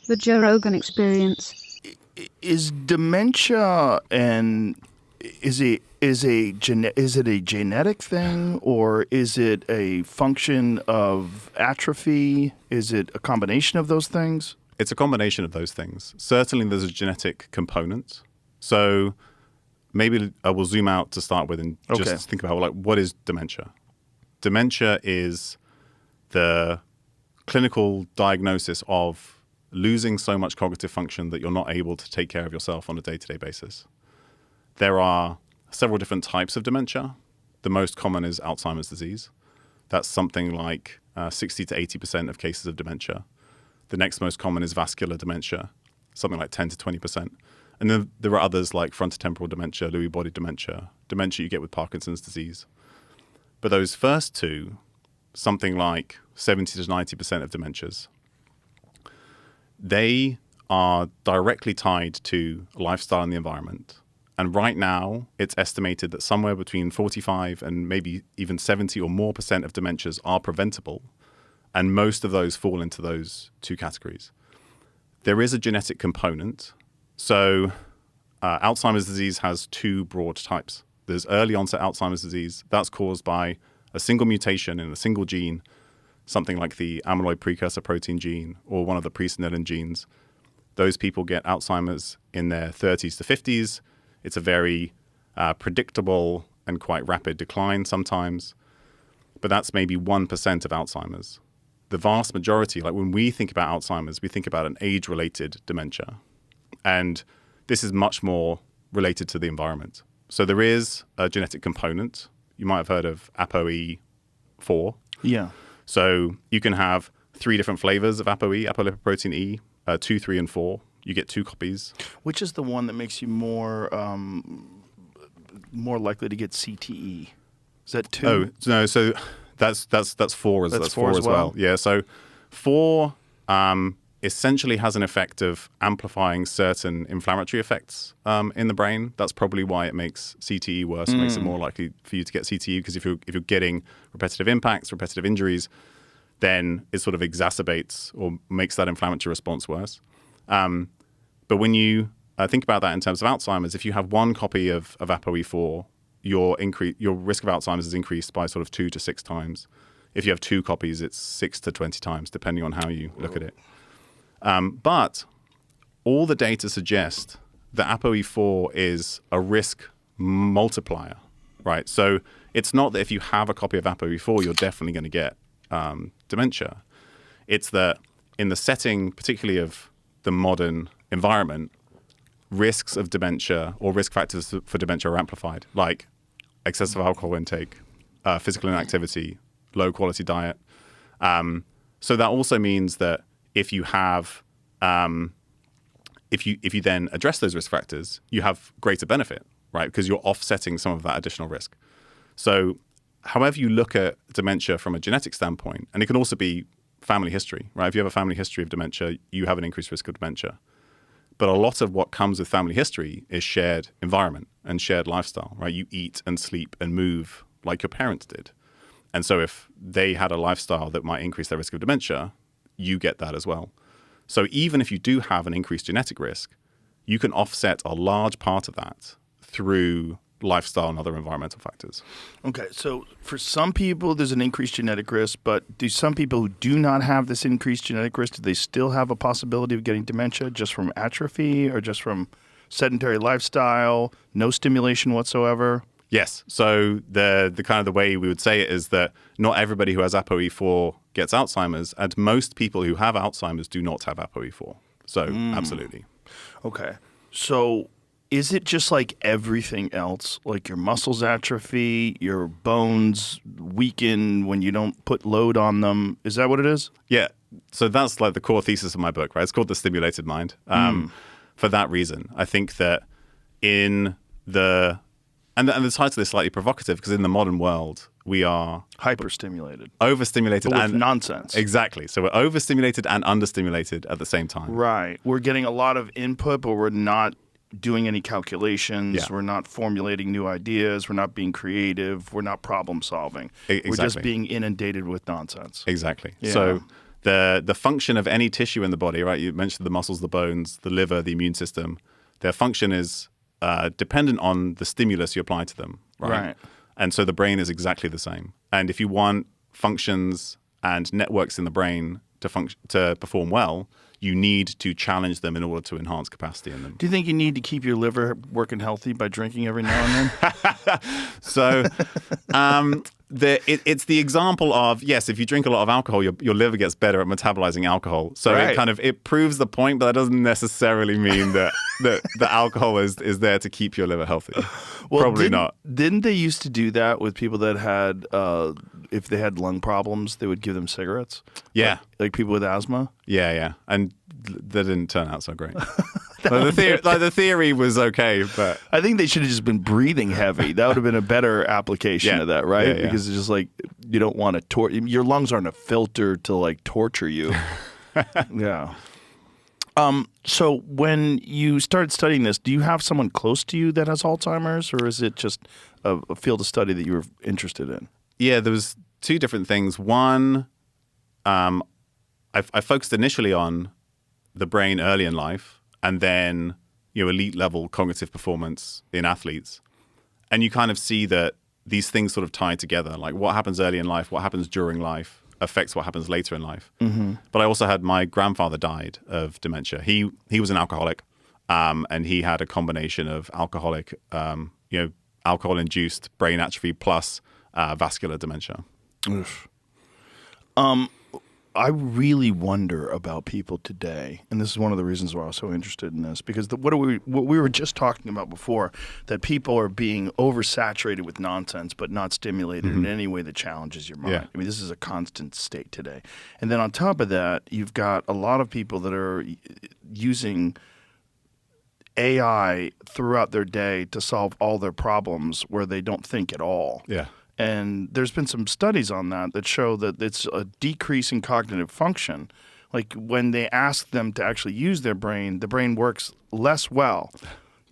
The Joe Rogan Experience. Is dementia is it a genetic thing, or is it a function of atrophy? Is it a combination of those things? It's a combination of those things. Certainly there's a genetic component. So maybe I will zoom out to start with and just think about, like, what is dementia? Dementia is the clinical diagnosis of losing so much cognitive function that you're not able to take care of yourself on a day-to-day basis. There are several different types of dementia. The most common is Alzheimer's disease. That's something like 60 to 80% of cases of dementia. The next most common is vascular dementia, something like 10 to 20%. And then there are others like frontotemporal dementia, Lewy body dementia, dementia you get with Parkinson's disease. But those first two, something like 70 to 90% of dementias, they are directly tied to lifestyle and the environment. And right now, it's estimated that somewhere between 45 and maybe even 70 or more % of dementias are preventable. And most of those fall into those two categories. There is a genetic component. So Alzheimer's disease has two broad types. There's early onset Alzheimer's disease. That's caused by a single mutation in a single gene, something like the amyloid precursor protein gene or one of the presenilin genes. Those people get Alzheimer's in their 30s to 50s. It's a very predictable and quite rapid decline sometimes. But that's maybe 1% of Alzheimer's. The vast majority, like when we think about Alzheimer's, we think about an age-related dementia. And this is much more related to the environment. So there is a genetic component. You might have heard of ApoE4. Yeah. So you can have 3 different flavors of ApoE, apolipoprotein E, 2, 3, and 4. You get 2 copies. Which is the one that makes you more likely to get CTE? Is that 2? Oh, no, so that's 4 as well. Yeah, so 4 essentially has an effect of amplifying certain inflammatory effects in the brain. That's probably why it makes CTE worse. It makes it more likely for you to get CTE, because if you're getting repetitive impacts, repetitive injuries, then it sort of exacerbates or makes that inflammatory response worse. But when you think about that in terms of Alzheimer's, if you have 1 copy of ApoE4, your risk of Alzheimer's is increased by sort of 2 to 6 times. If you have 2 copies, it's 6 to 20 times, depending on how you look at it. But all the data suggest that ApoE4 is a risk multiplier, right? So it's not that if you have a copy of ApoE4, you're definitely going to get dementia. It's that in the setting, particularly of the modern environment, risks of dementia or risk factors for dementia are amplified, like excessive alcohol intake, physical inactivity, low quality diet. So that also means that if you have, if you then address those risk factors, you have greater benefit, right? Because you're offsetting some of that additional risk. So however you look at dementia from a genetic standpoint, and it can also be family history, right? If you have a family history of dementia, you have an increased risk of dementia. But a lot of what comes with family history is shared environment and shared lifestyle, right? You eat and sleep and move like your parents did. And so if they had a lifestyle that might increase their risk of dementia, you get that as well. So even if you do have an increased genetic risk, you can offset a large part of that through lifestyle and other environmental factors. Okay, so for some people, there's an increased genetic risk, but do some people who do not have this increased genetic risk, do they still have a possibility of getting dementia just from atrophy or just from sedentary lifestyle, no stimulation whatsoever? Yes. So the kind of the way we would say it is that not everybody who has ApoE4 gets Alzheimer's, and most people who have Alzheimer's do not have ApoE4. So absolutely. Okay. So is it just like everything else, like your muscles atrophy, your bones weaken when you don't put load on them? Is that what it is? Yeah. So that's like the core thesis of my book, right? It's called The Stimulated Mind. For that reason, I think that in the and the title is slightly provocative because in the modern world, we are hyperstimulated, overstimulated, but with and nonsense. Exactly. So we're overstimulated and understimulated at the same time. Right. We're getting a lot of input, but we're not doing any calculations. Yeah. We're not formulating new ideas. We're not being creative. We're not problem solving. Exactly. We're just being inundated with nonsense. Exactly. Yeah. So the function of any tissue in the body, right? You mentioned the muscles, the bones, the liver, the immune system. Their function is dependent on the stimulus you apply to them, right? And so the brain is exactly the same. And if you want functions and networks in the brain to perform well, you need to challenge them in order to enhance capacity in them. Do you think you need to keep your liver working healthy by drinking every now and then? So it's the example of, yes, if you drink a lot of alcohol, your liver gets better at metabolizing alcohol. So it proves the point, but that doesn't necessarily mean that the alcohol is there to keep your liver healthy. Well, probably not. Didn't they used to do that with people that had, if they had lung problems, they would give them cigarettes? Yeah. Like people with asthma? Yeah. And that didn't turn out so great. The theory was okay, but I think they should have just been breathing heavy. That would have been a better application of that, right? Yeah. Because it's just like you don't want to your lungs aren't a filter to like torture you. Yeah. So when you started studying this, do you have someone close to you that has Alzheimer's, or is it just a field of study that you were interested in? Yeah, there was two different things. One, I focused initially on the brain early in life, and then elite level cognitive performance in athletes. And you kind of see that these things sort of tie together. Like what happens early in life, what happens during life affects what happens later in life. Mm-hmm. But I also had my grandfather died of dementia. He was an alcoholic, and he had a combination of alcohol-induced brain atrophy plus vascular dementia. Oof. I really wonder about people today, and this is one of the reasons why I was so interested in this, because what we were just talking about before, that people are being oversaturated with nonsense but not stimulated in any way that challenges your mind. Yeah. I mean, this is a constant state today. And then on top of that, you've got a lot of people that are using AI throughout their day to solve all their problems where they don't think at all. Yeah. And there's been some studies on that show that it's a decrease in cognitive function. Like when they ask them to actually use their brain, the brain works less well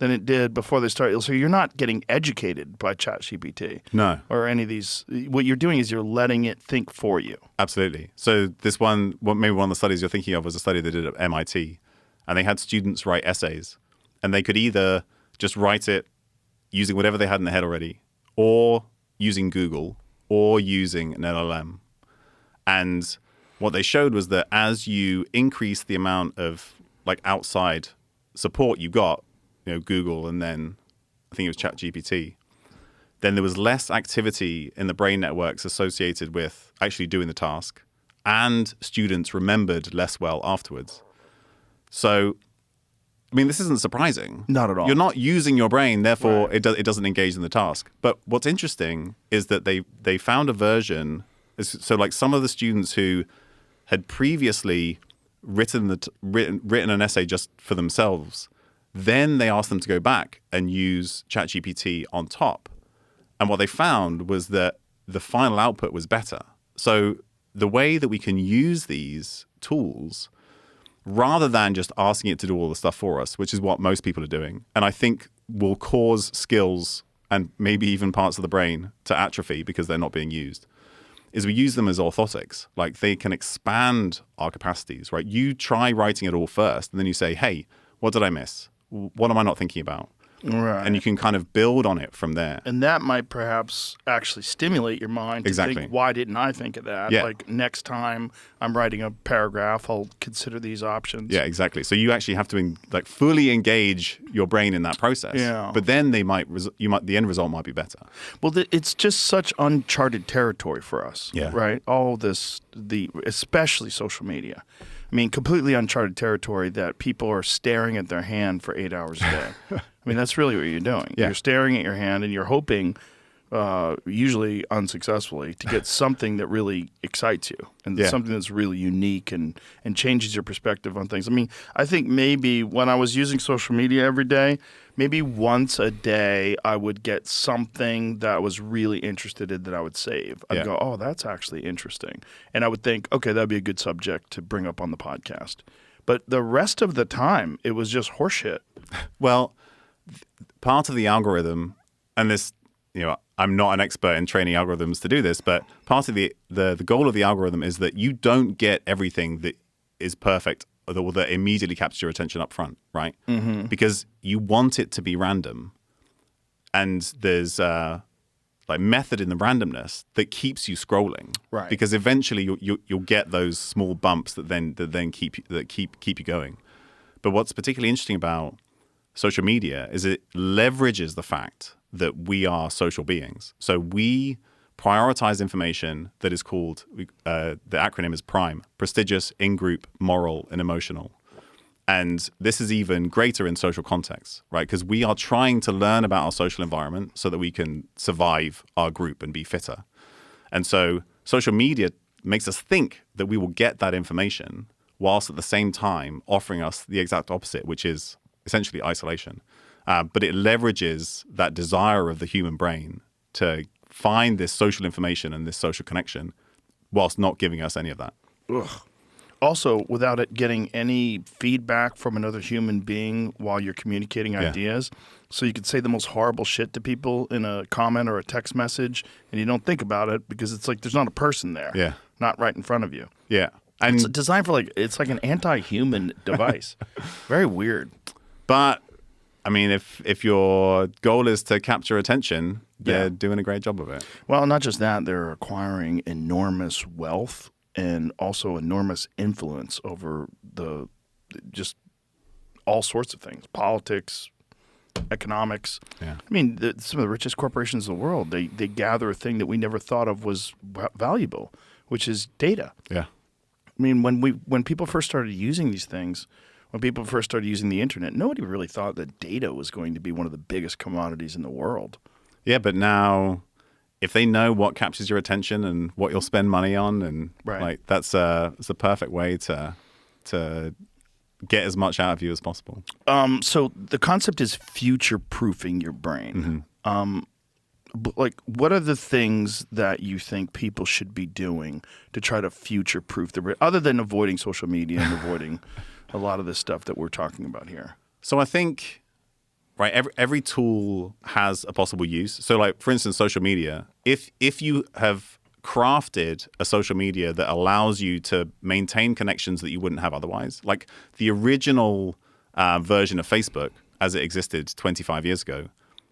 than it did before they start. So you're not getting educated by ChatGPT. No. Or any of these. What you're doing is you're letting it think for you. Absolutely. So maybe one of the studies you're thinking of was a study they did at MIT. And they had students write essays. And they could either just write it using whatever they had in their head already, or using Google, or using an LLM. And what they showed was that as you increase the amount of like outside support you got, Google, and then I think it was ChatGPT, then there was less activity in the brain networks associated with actually doing the task, and students remembered less well afterwards. So, I mean, this isn't surprising. Not at all. You're not using your brain, therefore it doesn't engage in the task. But what's interesting is that they found a version. So like some of the students who had previously written an essay just for themselves, then they asked them to go back and use ChatGPT on top. And what they found was that the final output was better. So the way that we can use these tools, rather than just asking it to do all the stuff for us, which is what most people are doing, and I think will cause skills and maybe even parts of the brain to atrophy because they're not being used, is we use them as orthotics. Like they can expand our capacities, right? You try writing it all first, and then you say, hey, what did I miss? What am I not thinking about? Right. And you can kind of build on it from there. And that might perhaps actually stimulate your mind to think, why didn't I think of that? Yeah. Like next time I'm writing a paragraph, I'll consider these options. Yeah, exactly. So you actually have to fully engage your brain in that process. Yeah. But then the end result might be better. Well, it's just such uncharted territory for us. Yeah. Right? All this, especially social media. I mean, completely uncharted territory that people are staring at their hand for 8 hours a day. I mean, that's really what you're doing. Yeah. You're staring at your hand and you're hoping, usually unsuccessfully, to get something that really excites you and something that's really unique and changes your perspective on things. I mean, I think maybe when I was using social media every day, maybe once a day I would get something that I was really interested in that I would save. I'd go, oh, that's actually interesting. And I would think, okay, that'd be a good subject to bring up on the podcast. But the rest of the time, it was just horseshit. Well, part of the algorithm, and this I'm not an expert in training algorithms to do this, but part of the goal of the algorithm is that you don't get everything that is perfect or that immediately captures your attention up front, right? Mm-hmm. Because you want it to be random. And there's like method in the randomness that keeps you scrolling, right? Because eventually you'll get those small bumps that keep you going. But what's particularly interesting about social media is it leverages the fact that we are social beings. So we prioritize information that is called, the acronym is PRIME, prestigious, in-group, moral, and emotional. And this is even greater in social contexts, right? Because we are trying to learn about our social environment so that we can survive our group and be fitter. And so social media makes us think that we will get that information whilst at the same time offering us the exact opposite, which is essentially isolation. But it leverages that desire of the human brain to find this social information and this social connection whilst not giving us any of that. Ugh. Also, without it getting any feedback from another human being while you're communicating ideas. So you could say the most horrible shit to people in a comment or a text message, and you don't think about it because it's like there's not a person there. Yeah. Not right in front of you. Yeah. And it's designed for it's like an anti-human device. Very weird. But, I mean, if your goal is to capture attention, they're doing a great job of it. Well, not just that, they're acquiring enormous wealth and also enormous influence over just all sorts of things, politics, economics. Yeah. I mean, some of the richest corporations in the world, they gather a thing that we never thought of was valuable, which is data. Yeah. I mean, when people first started using these things, when people first started using the internet, nobody really thought that data was going to be one of the biggest commodities in the world. Yeah, but now, if they know what captures your attention and what you'll spend money on, and it's a perfect way to get as much out of you as possible. So the concept is future-proofing your brain. Mm-hmm. What are the things that you think people should be doing to try to future-proof their brain, other than avoiding social media and avoiding a lot of this stuff that we're talking about here? So I think, every tool has a possible use. So, like, for instance, social media. If you have crafted a social media that allows you to maintain connections that you wouldn't have otherwise, like the original version of Facebook as it existed 25 years ago,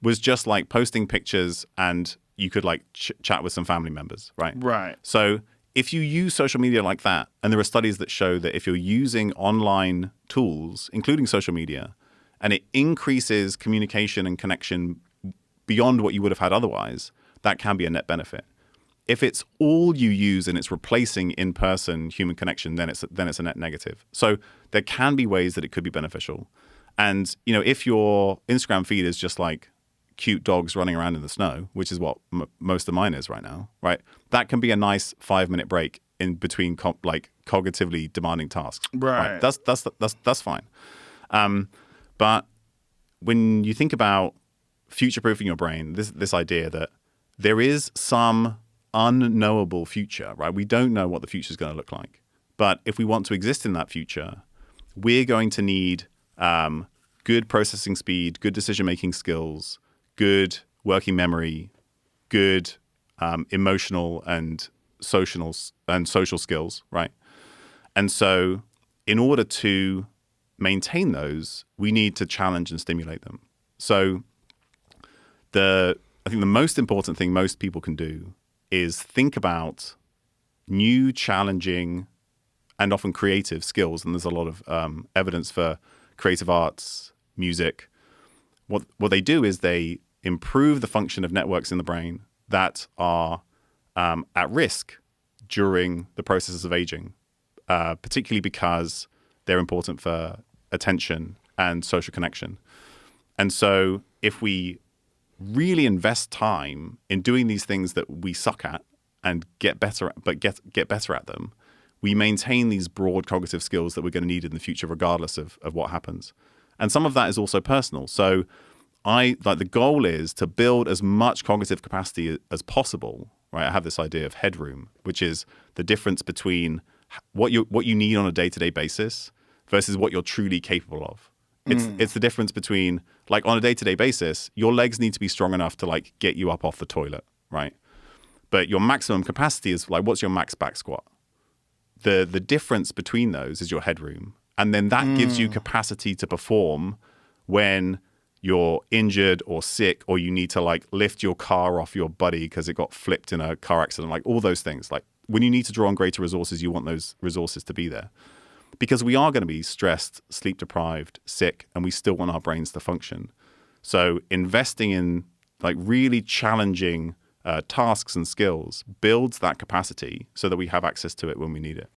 was just like posting pictures and you could like chat with some family members, right? Right. So if you use social media like that, and there are studies that show that if you're using online tools, including social media, and it increases communication and connection beyond what you would have had otherwise, that can be a net benefit. If it's all you use and it's replacing in-person human connection, then it's a net negative. So there can be ways that it could be beneficial. And if your Instagram feed is just like cute dogs running around in the snow, which is what most of mine is right now, right? That can be a nice 5-minute break in between cognitively demanding tasks. Right. That's fine. But when you think about future-proofing your brain, this idea that there is some unknowable future, right? We don't know what the future is going to look like. But if we want to exist in that future, we're going to need good processing speed, good decision-making skills, good working memory, good emotional and social skills, right? And so in order to maintain those, we need to challenge and stimulate them. So I think the most important thing most people can do is think about new, challenging, and often creative skills. And there's a lot of evidence for creative arts, music. What they do is they improve the function of networks in the brain that are at risk during the processes of aging, particularly because they're important for attention and social connection. And so if we really invest time in doing these things that we suck at and get better at them, we maintain these broad cognitive skills that we're going to need in the future regardless of what happens. And some of that is also personal. So the goal is to build as much cognitive capacity as possible, right? I have this idea of headroom, which is the difference between what you need on a day-to-day basis versus what you're truly capable of. It's the difference between, like, on a day-to-day basis, your legs need to be strong enough to, like, get you up off the toilet, right? But your maximum capacity is, like, what's your max back squat? The difference between those is your headroom. And then that gives you capacity to perform when you're injured or sick, or you need to, like, lift your car off your buddy because it got flipped in a car accident, like all those things. Like, when you need to draw on greater resources, you want those resources to be there. Because we are going to be stressed, sleep deprived, sick, and we still want our brains to function. So investing in, like, really challenging tasks and skills builds that capacity so that we have access to it when we need it.